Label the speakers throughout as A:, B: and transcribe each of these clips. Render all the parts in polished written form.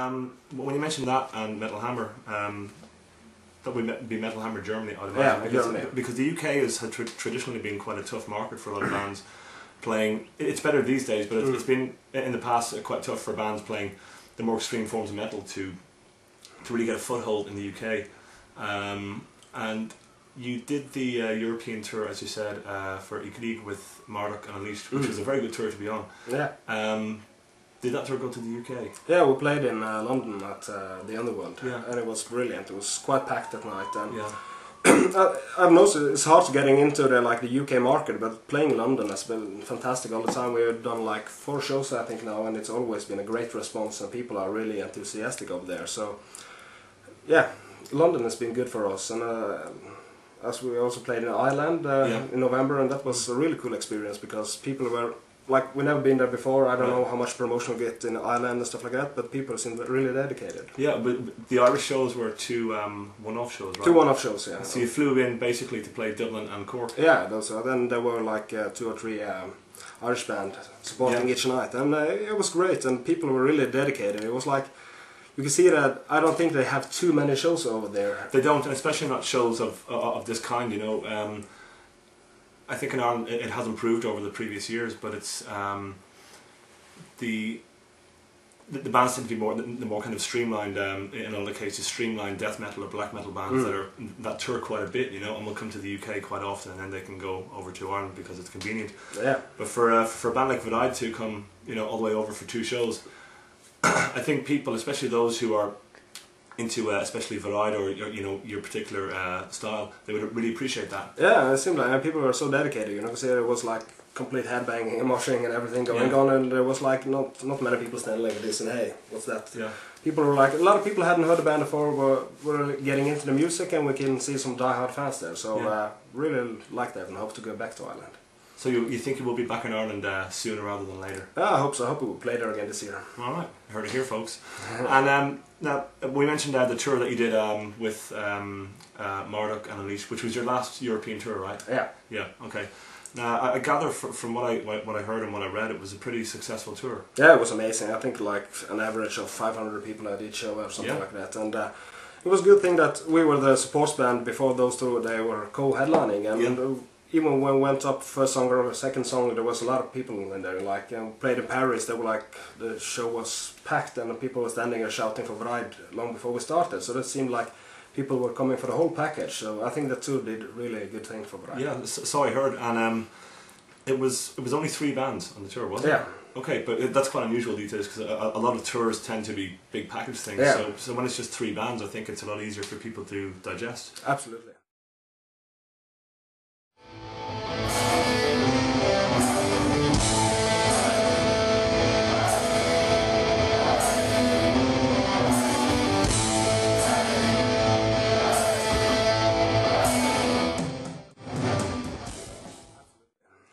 A: when you mentioned that and Metal Hammer, that would be Metal Hammer Germany, I'd imagine.
B: Yeah, Germany.
A: Because the UK has traditionally been quite a tough market for a lot of bands playing. It's better these days, but it's been in the past quite tough for bands playing the more extreme forms of metal to really get a foothold in the UK. And you did the European tour, as you said, for Kearns with Marduk and Unleashed, which was a very good tour to be on.
B: Yeah.
A: Did that tour go to the UK?
B: Yeah, we played in London at the Underworld, and it was brilliant. It was quite packed at night, and I've noticed it's hard to getting into the UK market, but playing London has been fantastic all the time. We've done like 4 shows I think now, and it's always been a great response, and people are really enthusiastic over there. So yeah, London has been good for us, and as we also played in Ireland in November, and that was a really cool experience because people were like, we've never been there before. I don't know how much promotion we get in Ireland and stuff like that, but people seem really dedicated. Yeah,
A: but the Irish shows were 2 one-off shows, right?
B: 2 one-off shows, yeah.
A: So you flew in basically to play Dublin and Cork?
B: Yeah, then there were like 2 or 3 Irish bands supporting each night, and it was great, and people were really dedicated. It was like, you can see that I don't think they have too many shows over there.
A: They don't, and especially not shows of this kind, you know. I think in Ireland it has improved over the previous years, but it's the bands tend to be the more kind of streamlined, in all the cases, streamlined death metal or black metal bands that tour quite a bit, you know, and will come to the UK quite often, and then they can go over to Ireland because it's convenient.
B: Yeah.
A: But for a band like Vreid to come, you know, all the way over for 2 shows, I think people, especially those who are into especially Vreid or you know, your particular style, they would really appreciate that.
B: Yeah, it seemed like people were so dedicated, you know, because it was like complete headbanging and moshing and everything going on, and there was like not many people standing like this and hey, what's that?
A: Yeah.
B: People were like, a lot of people hadn't heard the band before, were getting into the music, and we can see some die-hard fans there, so really like that and hope to go back to Ireland.
A: So you think you will be back in Ireland sooner rather than later?
B: Yeah, I hope so. I hope we will play there again this year.
A: Alright, heard it here, folks. And now, we mentioned the tour that you did with Marduk and Unleashed, which was your last European tour, right?
B: Yeah.
A: Yeah, okay. Now, I gather from what I heard and what I read, it was a pretty successful tour.
B: Yeah, it was amazing. I think like an average of 500 people at each show or something like that. And it was a good thing that we were the support band before those 2, they were co-headlining. And even when we went up first song or second song, there was a lot of people in there. Like, played in Paris, they were like, the show was packed and people were standing there shouting for Vreid long before we started. So that seemed like people were coming for the whole package. So I think that too did really a good thing for Vreid.
A: Yeah, so I heard, and it was only 3 bands on the tour, wasn't it?
B: Yeah.
A: Okay, but that's quite unusual these days because a lot of tours tend to be big package things.
B: Yeah.
A: So when it's just 3 bands, I think it's a lot easier for people to digest.
B: Absolutely.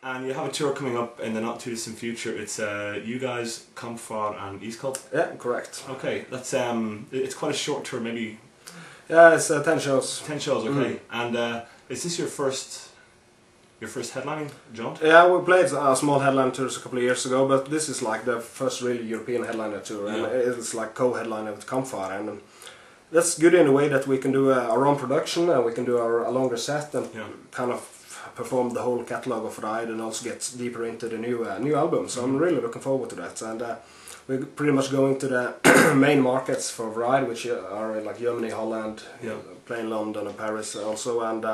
A: And you have a tour coming up in the not too distant future. It's you guys, Hváll and Eastcote.
B: Yeah, correct.
A: Okay, that's it's quite a short tour, maybe.
B: Yeah, it's 10 shows.
A: 10 shows, okay. And is this your first headlining jaunt?
B: Yeah, we played small headline tours a couple of years ago, but this is like the first really European headliner tour, and it's like co-headliner with Hváll, and that's good in a way that we can do our own production, and we can do a longer set and kind of perform the whole catalogue of Vreid and also get deeper into the new album. So I'm really looking forward to that, and we're pretty much going to the main markets for Vreid, which are like Germany, Holland, playing London and Paris also, and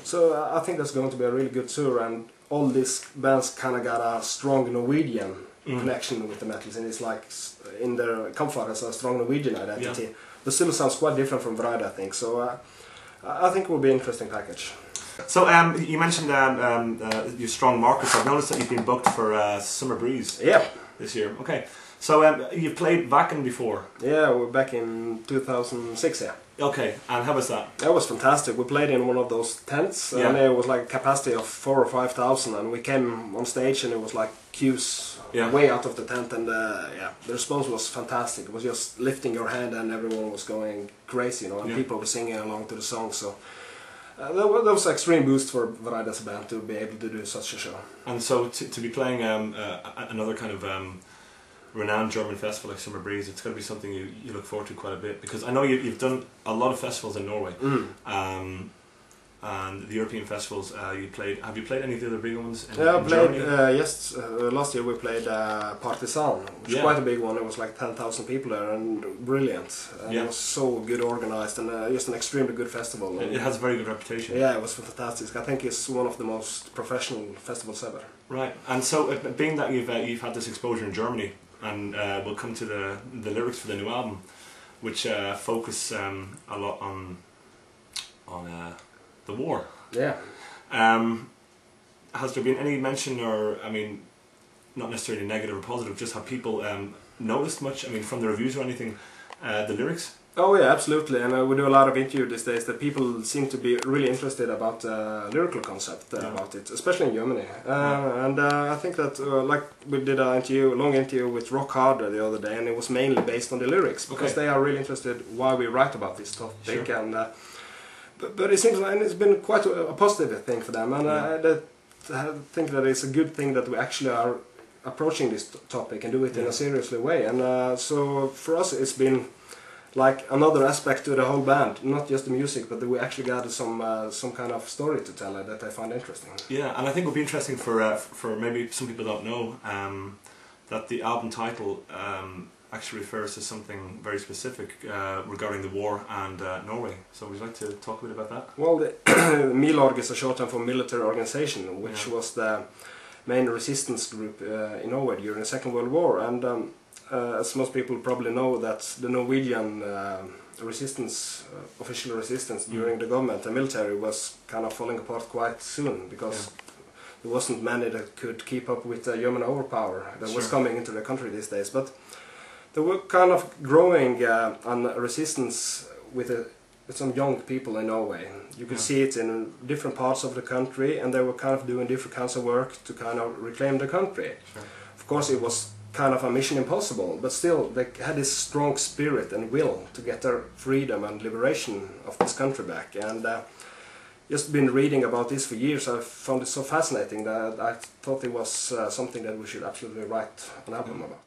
B: so I think that's going to be a really good tour, and all these bands kind of got a strong Norwegian connection with the metals, and it's like in their Hváll has a strong Norwegian identity, but still sounds quite different from Vreid, I think. So I think it will be an interesting package.
A: So you mentioned your strong markets. I've noticed that you've been booked for Summer Breeze this year. Okay, so you've played Wacken before?
B: Yeah, we're back in 2006,
A: Okay, and how was that?
B: That was fantastic. We played in one of those tents, and it was like a capacity of 4,000 or 5,000, and we came on stage and it was like queues way out of the tent, and the response was fantastic. It was just lifting your hand and everyone was going crazy, you know, and people were singing along to the song, so that was an extreme boost for Vreid as a band to be able to do such a show.
A: And so to be playing another kind of renowned German festival like Summer Breeze, it's going to be something you look forward to quite a bit, because I know you've done a lot of festivals in Norway. And the European festivals you played. Have you played any of the other big ones in
B: I played,
A: Germany?
B: yes, last year we played Partisan, which was quite a big one. It was like 10,000 people there, and brilliant. And it was so good organized, and just an extremely good festival. And
A: it has a very good reputation.
B: Yeah, it was fantastic. I think it's one of the most professional festivals ever.
A: Right, and so being that you've had this exposure in Germany, and we'll come to the lyrics for the new album, which focus a lot on the war.
B: Yeah.
A: Has there been any mention, or I mean, not necessarily negative or positive, just have people noticed much? I mean, from the reviews or anything, the lyrics?
B: Oh yeah, absolutely. And we do a lot of interviews these days that people seem to be really interested about the lyrical concept about it, especially in Germany. And I think that like we did a long interview with Rock Harder the other day, and it was mainly based on the lyrics, because they are really interested why we write about this topic.
A: Sure.
B: And but it seems like it's been quite a positive thing for them, and I think that it's a good thing that we actually are approaching this topic and do it in a seriously way. And so for us it's been like another aspect to the whole band, not just the music, but that we actually got some kind of story to tell that I find interesting.
A: Yeah, and I think it would be interesting for maybe some people don't know that the album title actually refers to something very specific regarding the war and Norway. So would you like to talk a bit about that?
B: Well, the Milorg is a short term for military organization, which was the main resistance group in Norway during the Second World War. And as most people probably know, that the Norwegian resistance, official resistance during the government and military, was kind of falling apart quite soon, because there wasn't many that could keep up with the German overpower that was coming into the country these days. But there were kind of growing on resistance with some young people in Norway. You could see it in different parts of the country, and they were kind of doing different kinds of work to kind of reclaim the country. Sure. Of course, it was kind of a mission impossible, but still they had this strong spirit and will to get their freedom and liberation of this country back. And just been reading about this for years, I found it so fascinating that I thought it was something that we should absolutely write an album about.